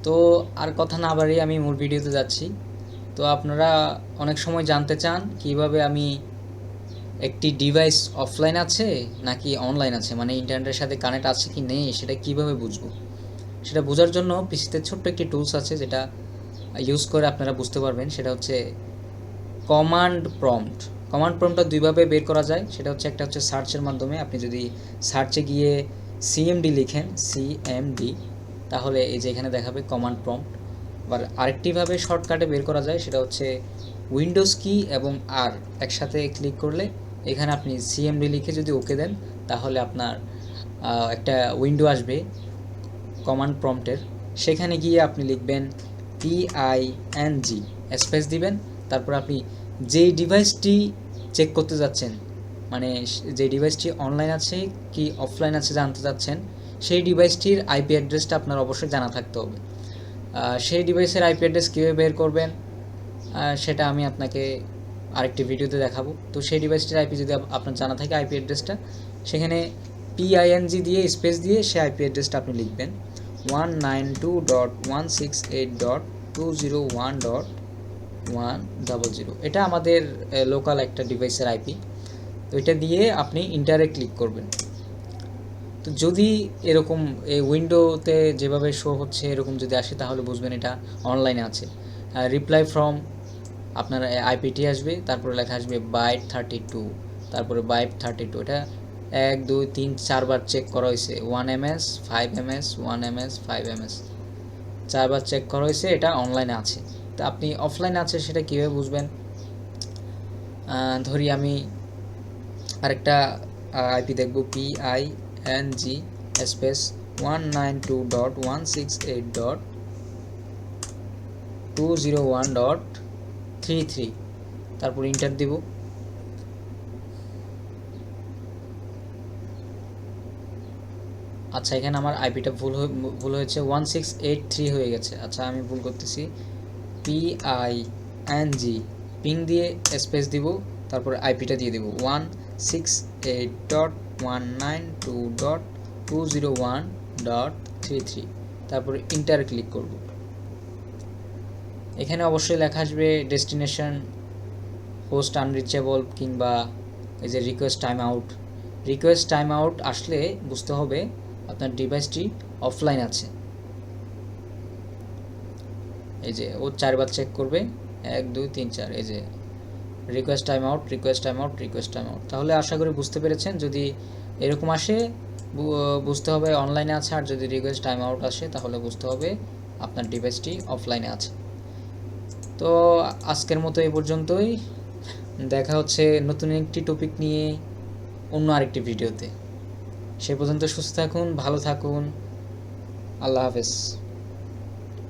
তো আর কথা না বাড়িয়ে আমি মূল ভিডিওতে যাচ্ছি। তো আপনারা অনেক সময় জানতে চান কিভাবে আমি একটি ডিভাইস অফলাইন আছে নাকি অনলাইন আছে, মানে ইন্টারনেটের সাথে কানেক্ট আছে কি নেই সেটা কিভাবে বুঝবো। সেটা বোঝার জন্য পিসিতে ছোট্ট একটি টুলস আছে যেটা ইউজ করে আপনারা বুঝতে পারবেন। সেটা হচ্ছে কমান্ড প্রম্পট। কমান্ড প্রম্পটটা দুইভাবে বের করা যায়। সেটা হচ্ছে একটা হচ্ছে সার্চের মাধ্যমে। আপনি যদি সার্চে গিয়ে সিএমডি লিখেন, সিএমডি, তাহলে এই যে এখানে দেখাবে কমান্ড প্রম্পট। আবার আরেকটিভাবে শর্টকাটে বের করা যায়, সেটা হচ্ছে উইন্ডোজ কি এবং আর একসাথে ক্লিক করলে এখানে আপনি সিএমডি লিখে যদি ওকে দেন তাহলে আপনার একটা উইন্ডো আসবে কমান্ড প্রম্পটের। সেখানে গিয়ে আপনি লিখবেন পিআইএনজি, স্পেস দিবেন। তারপর আপনি যেই ডিভাইসটি চেক করতে যাচ্ছেন, মানে যে ডিভাইসটি অনলাইন আছে কি অফলাইন আছে জানতে চাচ্ছেন, সেই ডিভাইসটির আইপি অ্যাড্রেসটা আপনার অবশ্যই জানা থাকতে হবে। সেই ডিভাইসের আইপি অ্যাড্রেস কীভাবে বের করবেন সেটা আমি আপনাকে আরেকটি ভিডিওতে দেখাবো। তো সেই ডিভাইসটির আইপি যদি আপনার জানা থাকে আইপি অ্যাড্রেসটা, সেখানে পিআইএনজি দিয়ে স্পেস দিয়ে সে আইপি অ্যাড্রেসটা আপনি লিখবেন 192.168.201.100। এটা আমাদের লোকাল একটা ডিভাইসের আইপি। তো এটা দিয়ে আপনি ইন্টারে ক্লিক করবেন। তো যদি এরকম এই উইন্ডোতে যেভাবে শো হচ্ছে এরকম যদি আসে তাহলে বুঝবেন এটা অনলাইনে আছে। রিপ্লাই ফ্রম আপনার আইপিটি আসবে, তারপরে লেখা আসবে বাইট 32, তারপরে বাইট 32। এটা 1 2 3 4 বার চেক করা হয়েছে। 1ms 5ms 1ms 5ms 4 বার চেক করা হয়েছে, এটা অনলাইনে আছে। তো আপনি অফলাইনে আছে সেটা কীভাবে বুঝবেন? ধরি আমি আরেকটা আইপি দেখব, পিআইএনজি স্পেস 192.168.201.33, তারপর ইন্টার দিব। আচ্ছা, এখানে আমার আইপিটা ভুল হয়েছে, 1683 হয়ে গেছে। আচ্ছা, আমি ভুল করতেছি। পিআইএনজি পিং দিয়ে স্পেস দিব, তারপরে আইপিটা দিয়ে দেব 168.192.201.33, তারপরে ইন্টার ক্লিক করব। এখানে অবশ্যই লেখা আসবে ডেস্টিনেশন হোস্ট আনরিচেবল কিংবা এই যে request time out. Request time out আসলে বুঝতে হবে আপনার ডিভাইসটি অফলাইন আছে। এই যে ও 4 বার চেক করবে, 1 2 3 4, এই যে request time out, request time out, request time out. তাহলে আশা করি বুঝতে পেরেছেন। যদি এরকম আসে বুঝতে হবে অনলাইনে আছে, আর যদি রিকোয়েস্ট টাইম আউট আসে তাহলে বুঝতে হবে আপনার ডিভাইসটি অফলাইনে আছে। তো আজকের মতো এই পর্যন্তই। দেখা হচ্ছে নতুন একটি টপিক নিয়ে অন্য আরেকটি ভিডিওতে। সে পর্যন্ত সুস্থ থাকুন, ভালো থাকুন। আল্লাহ হাফেজ।